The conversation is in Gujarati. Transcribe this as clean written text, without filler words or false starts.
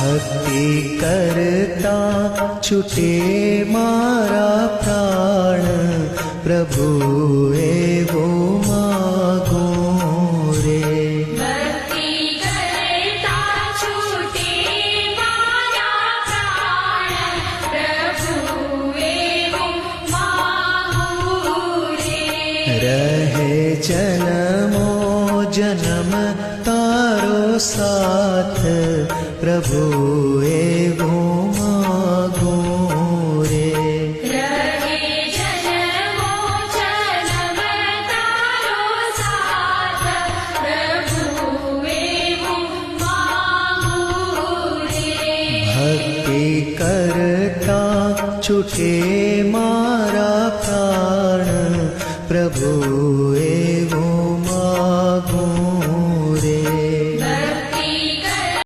ભક્તિ કરતા છૂટે મારા પ્રાણ, પ્રભુ એવો માગો રે. ભક્તિ કરતા છૂટે મારા પ્રાણ, પ્રભુ એવો માગું રે. રહે જન્મો જન્મ તારો સાથ, પ્રભુ એવો માગો રે. રહે જન્મો જન્મ તારો સાથ, પ્રભુ એવો માગું રે. ભક્તિ કરતા છૂટે મારા પ્રાણ, પ્રભુ